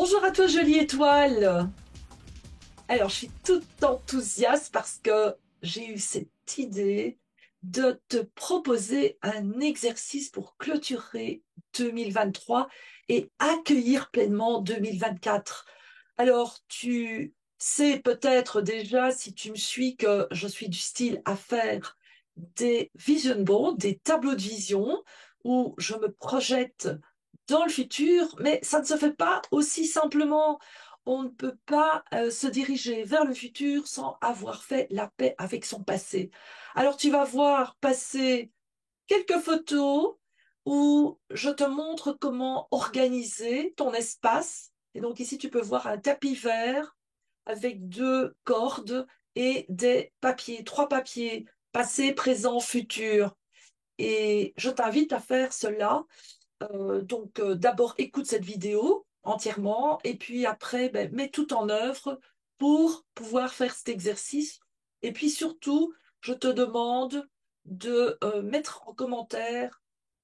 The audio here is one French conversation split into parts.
Bonjour à toi, jolie étoile. Alors, je suis toute enthousiaste parce que j'ai eu cette idée de te proposer un exercice pour clôturer 2023 et accueillir pleinement 2024. Alors, tu sais peut-être déjà, si tu me suis, que je suis du style à faire des vision boards, des tableaux de vision où je me projette dans le futur, mais ça ne se fait pas aussi simplement. On ne peut pas se diriger vers le futur sans avoir fait la paix avec son passé. Alors tu vas voir passer quelques photos où je te montre comment organiser ton espace. Et donc ici, tu peux voir un tapis vert avec deux cordes et des papiers, trois papiers, passé, présent, futur. Et je t'invite à faire cela. D'abord, écoute cette vidéo entièrement et puis après, ben, mets tout en œuvre pour pouvoir faire cet exercice. Et puis surtout, je te demande de mettre en commentaire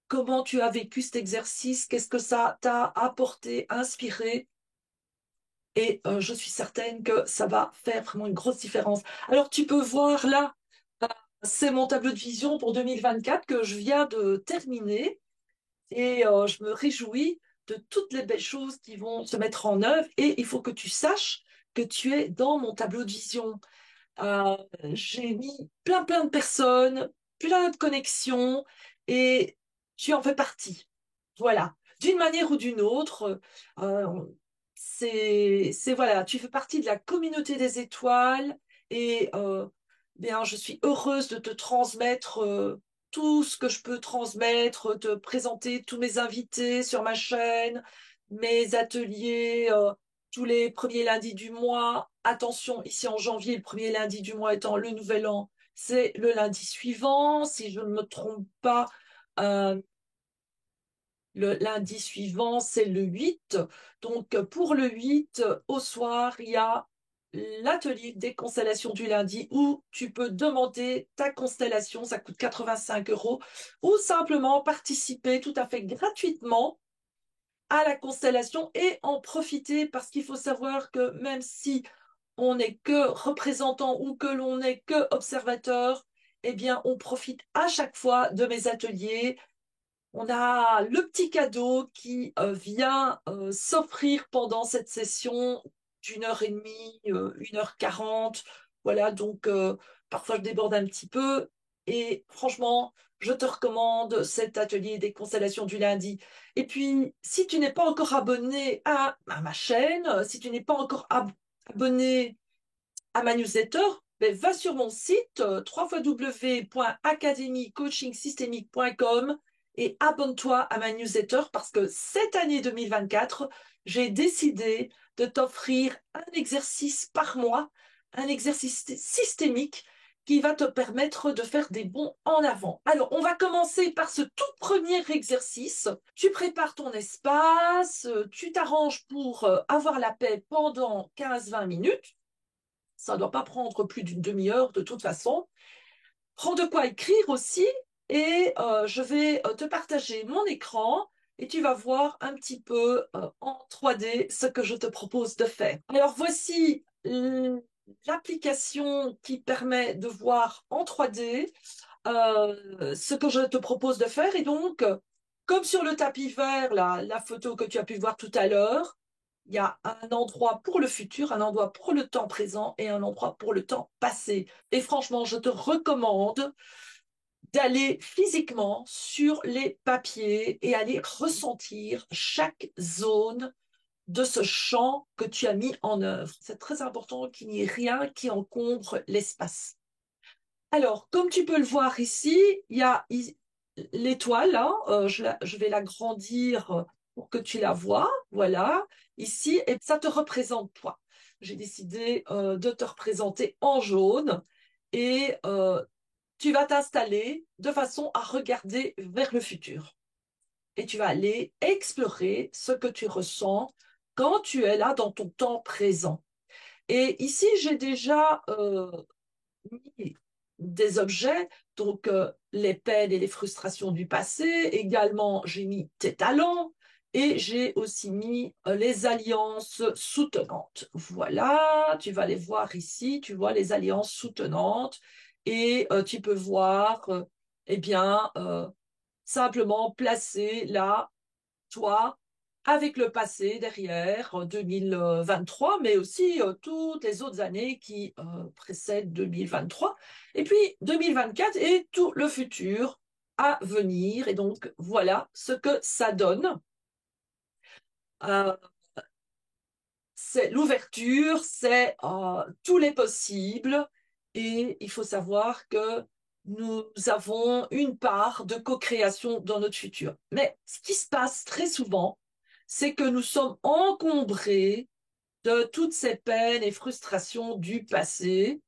comment tu as vécu cet exercice, qu'est-ce que ça t'a apporté, inspiré. Et je suis certaine que ça va faire vraiment une grosse différence. Alors, tu peux voir là, euh, c'est mon tableau de vision pour 2024 que je viens de terminer. Et je me réjouis de toutes les belles choses qui vont se mettre en œuvre. Et il faut que tu saches que tu es dans mon tableau de vision. Euh, j'ai mis plein de personnes, plein de connexions, et tu en fais partie. Voilà. D'une manière ou d'une autre, euh, voilà, tu fais partie de la communauté des étoiles, et bien, je suis heureuse de te transmettre tout ce que je peux transmettre, te présenter tous mes invités sur ma chaîne, mes ateliers, tous les premiers lundis du mois. Attention, ici en janvier, le premier lundi du mois étant le nouvel an, c'est le lundi suivant. Si je ne me trompe pas, euh, le lundi suivant, c'est le 8. Donc, pour le 8, au soir, il y a l'atelier des constellations du lundi où tu peux demander ta constellation, ça coûte 85 euros, ou simplement participer tout à fait gratuitement à la constellation et en profiter parce qu'il faut savoir que même si on n'est que représentant ou que l'on n'est que observateur, eh bien, on profite à chaque fois de mes ateliers. On a le petit cadeau qui vient s'offrir pendant cette session d'une heure et demie, 1h40. Voilà, donc parfois je déborde un petit peu. Et franchement, je te recommande cet atelier des constellations du lundi. Et puis, si tu n'es pas encore abonné à ma chaîne, si tu n'es pas encore abonné à ma newsletter, ben, va sur mon site www.academycoachingsystémique.com et abonne-toi à ma newsletter parce que cette année 2024, j'ai décidé de t'offrir un exercice par mois, un exercice systémique qui va te permettre de faire des bons en avant. Alors, on va commencer par ce tout premier exercice. Tu prépares ton espace, tu t'arranges pour avoir la paix pendant 15-20 minutes. Ça ne doit pas prendre plus d'une demi-heure de toute façon. Prends de quoi écrire aussi et je vais te partager mon écran et tu vas voir un petit peu en 3D ce que je te propose de faire. Alors voici l'application qui permet de voir en 3D ce que je te propose de faire. Et donc, comme sur le tapis vert, la photo que tu as pu voir tout à l'heure, il y a un endroit pour le futur, un endroit pour le temps présent et un endroit pour le temps passé. Et franchement, je te recommande d'aller physiquement sur les papiers et aller ressentir chaque zone de ce champ que tu as mis en œuvre. C'est très important qu'il n'y ait rien qui encombre l'espace. Alors, comme tu peux le voir ici, il y a l'étoile, hein, je vais l'agrandir pour que tu la vois. Voilà, ici, et ça te représente toi. J'ai décidé de te représenter en jaune et tu vas t'installer de façon à regarder vers le futur. Et tu vas aller explorer ce que tu ressens quand tu es là dans ton temps présent. Et ici, j'ai déjà mis des objets, donc les peines et les frustrations du passé. Également, j'ai mis tes talents Et j'ai aussi mis les alliances soutenantes. Voilà, tu vas les voir ici, tu vois les alliances soutenantes et tu peux voir, eh bien, simplement placer là, toi, avec le passé derrière, 2023, mais aussi toutes les autres années qui précèdent 2023, et puis 2024 et tout le futur à venir. Et donc, voilà ce que ça donne. Euh, c'est l'ouverture, c'est tous les possibles. Et il faut savoir que nous avons une part de co-création dans notre futur. Mais ce qui se passe très souvent, c'est que nous sommes encombrés de toutes ces peines et frustrations du passé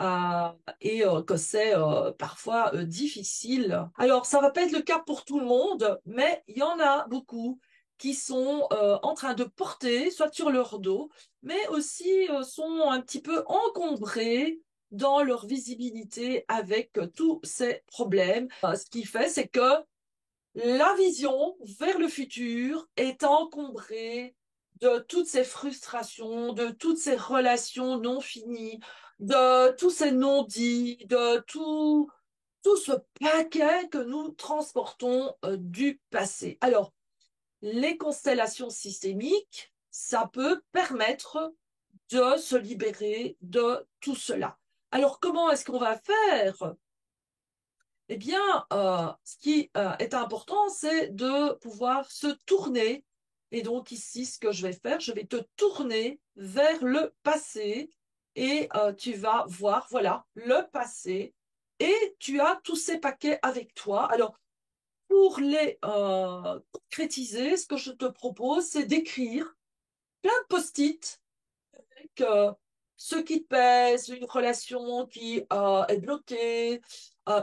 euh, et que c'est parfois difficile. Alors, ça va pas être le cas pour tout le monde, mais il y en a beaucoup qui sont en train de porter, soit sur leur dos, mais aussi sont un petit peu encombrés dans leur visibilité avec tous ces problèmes. Ce qui fait, c'est que la vision vers le futur est encombrée de toutes ces frustrations, de toutes ces relations non finies, de tous ces non-dits, de tout ce paquet que nous transportons du passé. Alors, les constellations systémiques, ça peut permettre de se libérer de tout cela. Alors, comment est-ce qu'on va faire? Eh bien, ce qui est important, c'est de pouvoir se tourner. Et donc ici, ce que je vais faire, je vais te tourner vers le passé et tu vas voir, voilà, le passé. Et tu as tous ces paquets avec toi. Alors, pour les concrétiser, ce que je te propose, c'est d'écrire plein de post-it que ce qui te pèse, une relation qui est bloquée,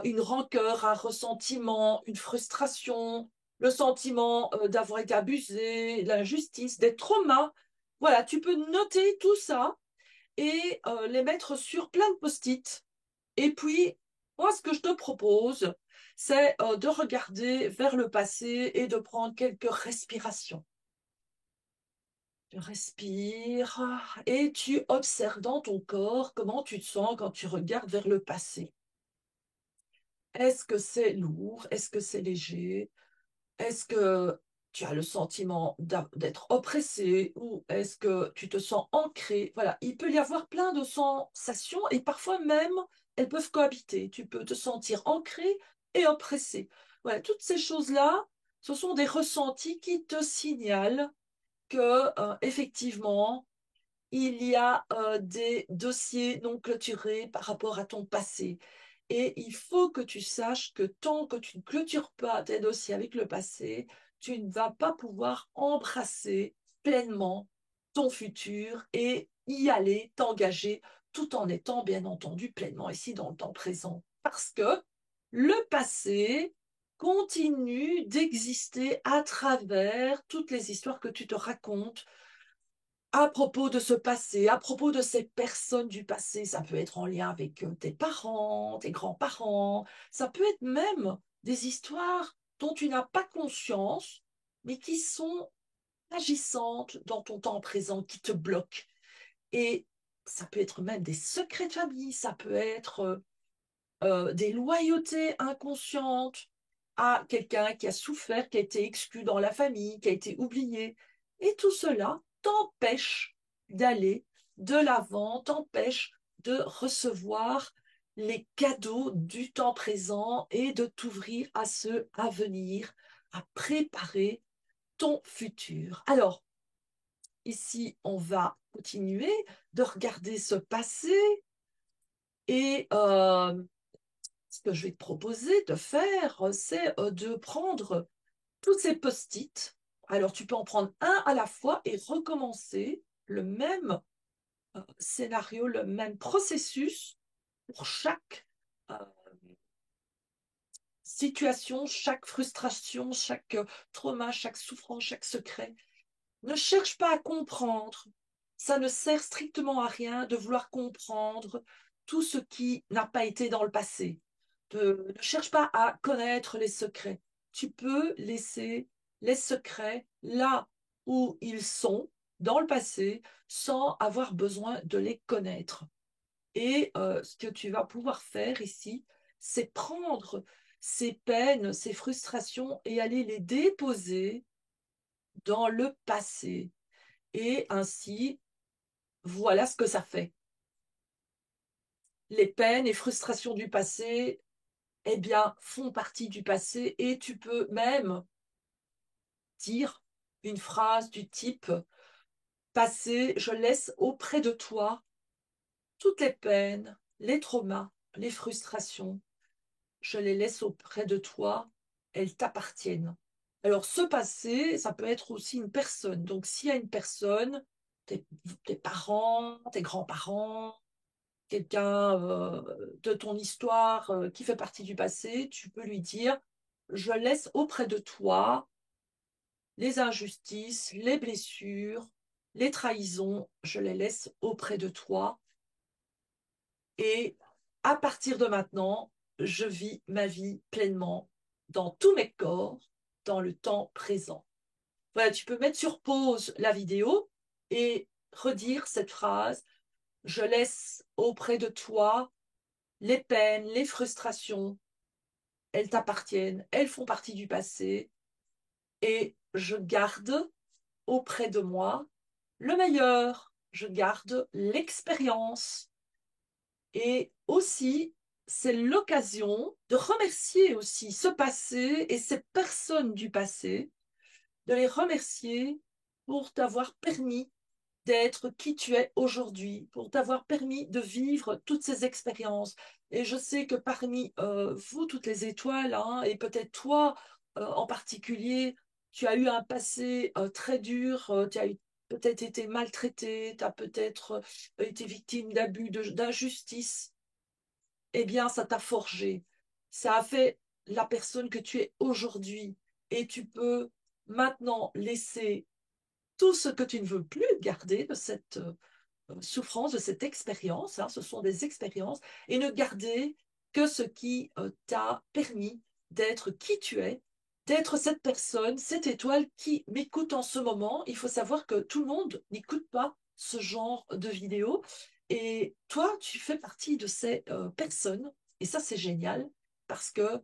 une rancœur, un ressentiment, une frustration, le sentiment d'avoir été abusé, l'injustice, des traumas. Voilà, tu peux noter tout ça et les mettre sur plein de post-it. Et puis, moi, ce que je te propose, c'est de regarder vers le passé et de prendre quelques respirations. Tu respires et tu observes dans ton corps comment tu te sens quand tu regardes vers le passé. Est-ce que c'est lourd? Est-ce que c'est léger? Est-ce que tu as le sentiment d'être oppressé ou est-ce que tu te sens ancré? Voilà, il peut y avoir plein de sensations et parfois même elles peuvent cohabiter. Tu peux te sentir ancré et oppressé. Voilà, toutes ces choses-là, ce sont des ressentis qui te signalent que effectivement il y a des dossiers non clôturés par rapport à ton passé. Et il faut que tu saches que tant que tu ne clôtures pas tes dossiers avec le passé, tu ne vas pas pouvoir embrasser pleinement ton futur et y aller, t'engager, tout en étant bien entendu pleinement ici dans le temps présent. Parce que le passé continue d'exister à travers toutes les histoires que tu te racontes, à propos de ce passé, à propos de ces personnes du passé. Ça peut être en lien avec tes parents, tes grands-parents, ça peut être même des histoires dont tu n'as pas conscience, mais qui sont agissantes dans ton temps présent, qui te bloquent. Et ça peut être même des secrets de famille, ça peut être des loyautés inconscientes à quelqu'un qui a souffert, qui a été exclu dans la famille, qui a été oublié. Et tout cela t'empêche d'aller de l'avant, t'empêche de recevoir les cadeaux du temps présent et de t'ouvrir à ceux à venir, à préparer ton futur. Alors, ici, on va continuer de regarder ce passé et ce que je vais te proposer de faire, c'est de prendre tous ces post-it. Alors, tu peux en prendre un à la fois et recommencer le même scénario, le même processus pour chaque euh, situation, chaque frustration, chaque trauma, chaque souffrance, chaque secret. Ne cherche pas à comprendre. Ça ne sert strictement à rien de vouloir comprendre tout ce qui n'a pas été dans le passé. Ne cherche pas à connaître les secrets. Tu peux laisser les secrets là où ils sont dans le passé sans avoir besoin de les connaître. Et ce que tu vas pouvoir faire ici, c'est prendre ces peines, ces frustrations et aller les déposer dans le passé. Et ainsi, voilà ce que ça fait. Les peines et frustrations du passé, eh bien, font partie du passé et tu peux même dire une phrase du type passé, je laisse auprès de toi toutes les peines, les traumas, les frustrations, je les laisse auprès de toi, elles t'appartiennent. Alors, ce passé, ça peut être aussi une personne. Donc, s'il y a une personne, tes, tes parents, tes grands-parents, quelqu'un de ton histoire qui fait partie du passé, tu peux lui dire, je laisse auprès de toi les injustices, les blessures, les trahisons, je les laisse auprès de toi. Et à partir de maintenant, je vis ma vie pleinement dans tous mes corps, dans le temps présent. Voilà, tu peux mettre sur pause la vidéo et redire cette phrase. Je laisse auprès de toi les peines, les frustrations, elles t'appartiennent, elles font partie du passé et je garde auprès de moi le meilleur. Je garde l'expérience. Et aussi, c'est l'occasion de remercier aussi ce passé et ces personnes du passé, de les remercier pour t'avoir permis d'être qui tu es aujourd'hui, pour t'avoir permis de vivre toutes ces expériences. Et je sais que parmi vous, toutes les étoiles, hein, et peut-être toi en particulier, tu as eu un passé très dur, tu as peut-être été maltraité, tu as peut-être été victime d'abus, d'injustice. Eh bien, ça t'a forgé. Ça a fait la personne que tu es aujourd'hui. Et tu peux maintenant laisser tout ce que tu ne veux plus garder de cette souffrance, de cette expérience, hein, ce sont des expériences, et ne garder que ce qui t'a permis d'être qui tu es, d'être cette personne, cette étoile qui m'écoute en ce moment. Il faut savoir que tout le monde n'écoute pas ce genre de vidéo, et toi, tu fais partie de ces personnes, et ça, c'est génial, parce que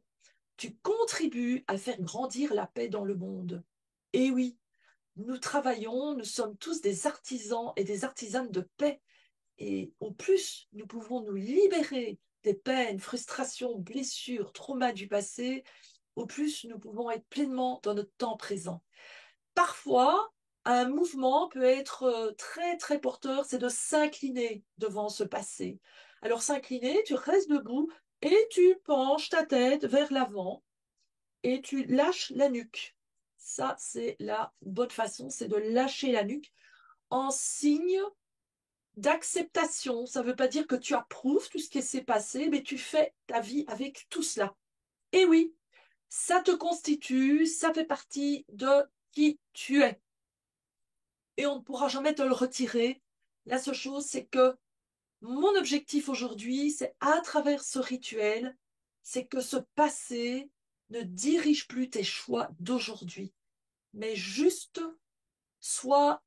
tu contribues à faire grandir la paix dans le monde. Et oui, nous travaillons, nous sommes tous des artisans et des artisanes de paix. Et au plus nous pouvons nous libérer des peines, frustrations, blessures, traumas du passé, au plus nous pouvons être pleinement dans notre temps présent. Parfois, un mouvement peut être très très porteur, c'est de s'incliner devant ce passé. Alors s'incliner, tu restes debout et tu penches ta tête vers l'avant et tu lâches la nuque. Ça, c'est la bonne façon, c'est de lâcher la nuque en signe d'acceptation. Ça ne veut pas dire que tu approuves tout ce qui s'est passé, mais tu fais ta vie avec tout cela. Et oui, ça te constitue, ça fait partie de qui tu es. Et on ne pourra jamais te le retirer. La seule chose, c'est que mon objectif aujourd'hui, c'est à travers ce rituel, c'est que ce passé ne dirige plus tes choix d'aujourd'hui, mais juste soit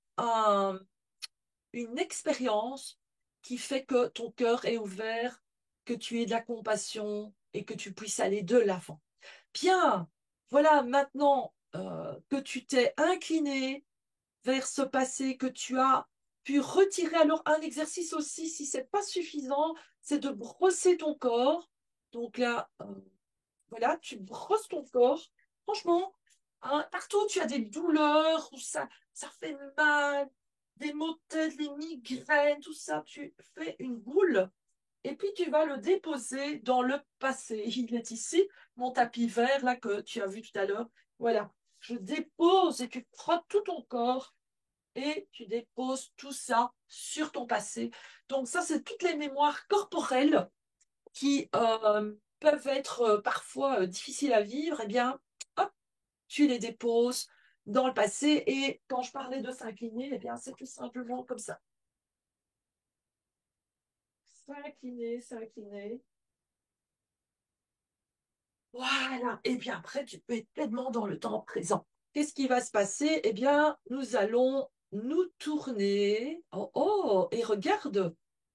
une expérience qui fait que ton cœur est ouvert, que tu aies de la compassion et que tu puisses aller de l'avant. Bien, voilà, maintenant que tu t'es incliné vers ce passé, que tu as pu retirer, alors un exercice aussi, si c'est pas suffisant, c'est de brosser ton corps. Donc là, voilà, tu brosses ton corps. Franchement, hein, partout où tu as des douleurs, où ça fait mal, des maux de tête, les migraines, tout ça, tu fais une boule et puis tu vas le déposer dans le passé. Il est ici, mon tapis vert là que tu as vu tout à l'heure. Voilà, je dépose et tu frottes tout ton corps et tu déposes tout ça sur ton passé. Donc ça, c'est toutes les mémoires corporelles qui peuvent être parfois difficiles à vivre, eh bien, hop, tu les déposes dans le passé. Et quand je parlais de s'incliner, eh bien, c'est tout simplement comme ça. S'incliner, s'incliner. Voilà. Et bien après, tu peux être pleinement dans le temps présent. qu'est-ce qui va se passer? Eh bien, nous allons nous tourner. Oh, oh, et regarde,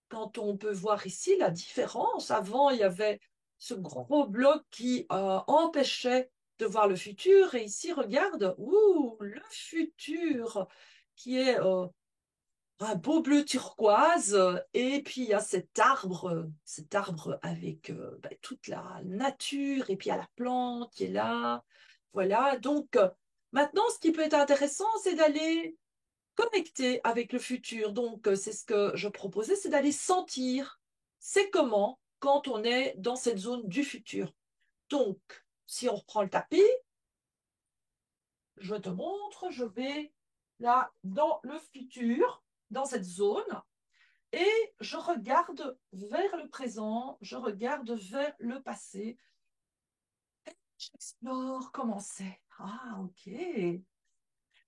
quand on peut voir ici la différence. Avant, il y avait ce gros bloc qui empêchait de voir le futur. Et ici, regarde, ouh, le futur qui est un beau bleu turquoise. Et puis, il y a cet arbre avec toute la nature. Et puis, il y a la plante qui est là. Voilà, donc maintenant, ce qui peut être intéressant, c'est d'aller connecter avec le futur. Donc, c'est ce que je proposais, c'est d'aller sentir c'est comment quand on est dans cette zone du futur. Donc, si on reprend le tapis, je te montre, je vais là dans le futur, dans cette zone, et je regarde vers le présent, je regarde vers le passé, j'explore comment c'est. Ah, ok. Et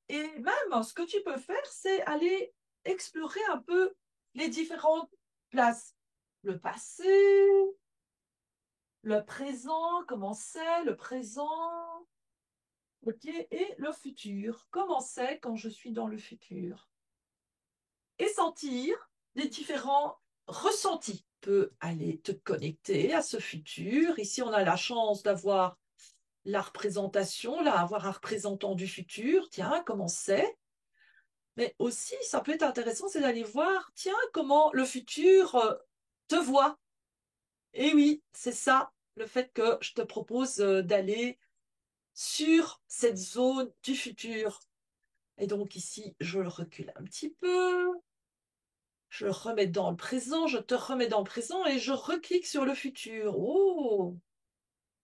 même, ce que tu peux faire, c'est aller explorer un peu les différentes places. Le passé, le présent, comment c'est, le présent, ok, et le futur. Comment c'est quand je suis dans le futur? Et sentir les différents ressentis. Tu peux aller te connecter à ce futur. Ici, on a la chance d'avoir la représentation, là, avoir un représentant du futur. Tiens, comment c'est? Mais aussi, ça peut être intéressant, c'est d'aller voir, tiens, comment le futur te voit. Et oui, c'est ça, le fait que je te propose d'aller sur cette zone du futur. Et donc ici, je le recule un petit peu, je le remets dans le présent, je te remets dans le présent et je reclique sur le futur. Oh,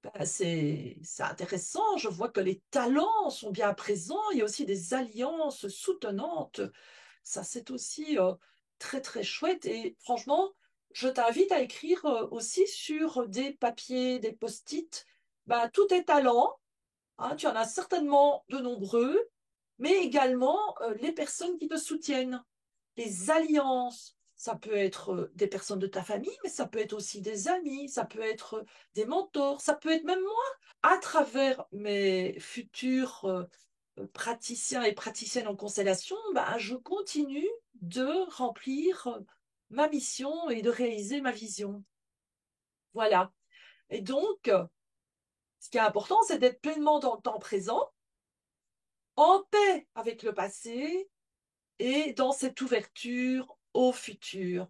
ben, c'est intéressant, je vois que les talents sont bien présents, il y a aussi des alliances soutenantes. Ça, c'est aussi très, très chouette. Et franchement, je t'invite à écrire aussi sur des papiers, des post-it, bah, tous tes talents. Hein, tu en as certainement de nombreux, mais également les personnes qui te soutiennent, les alliances. Ça peut être des personnes de ta famille, mais ça peut être aussi des amis, ça peut être des mentors, ça peut être même moi. À travers mes futurs praticien et praticienne en constellation, bah, je continue de remplir ma mission et de réaliser ma vision. Voilà. Et donc, ce qui est important, c'est d'être pleinement dans le temps présent, en paix avec le passé et dans cette ouverture au futur.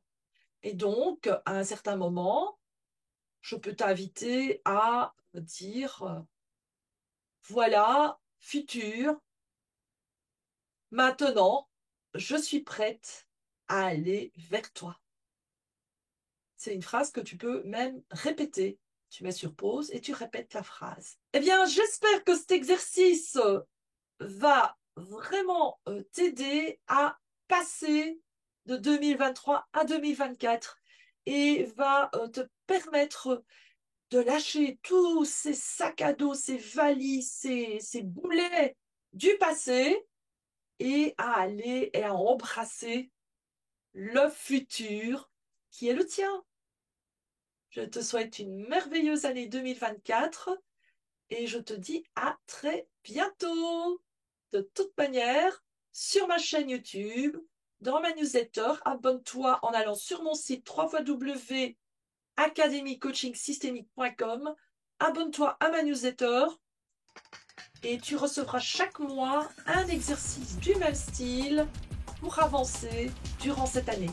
Et donc, à un certain moment, je peux t'inviter à dire, voilà, futur, maintenant, je suis prête à aller vers toi. C'est une phrase que tu peux même répéter. Tu mets sur pause et tu répètes la phrase. Eh bien, j'espère que cet exercice va vraiment t'aider à passer de 2023 à 2024 et va te permettre de lâcher tous ces sacs à dos, ces valises, ces boulets du passé et à aller et à embrasser le futur qui est le tien. Je te souhaite une merveilleuse année 2024 et je te dis à très bientôt. De toute manière, sur ma chaîne YouTube, dans ma newsletter, abonne-toi en allant sur mon site www.academycoachingsystémique.com. Abonne-toi à ma newsletter et tu recevras chaque mois un exercice du même style pour avancer durant cette année.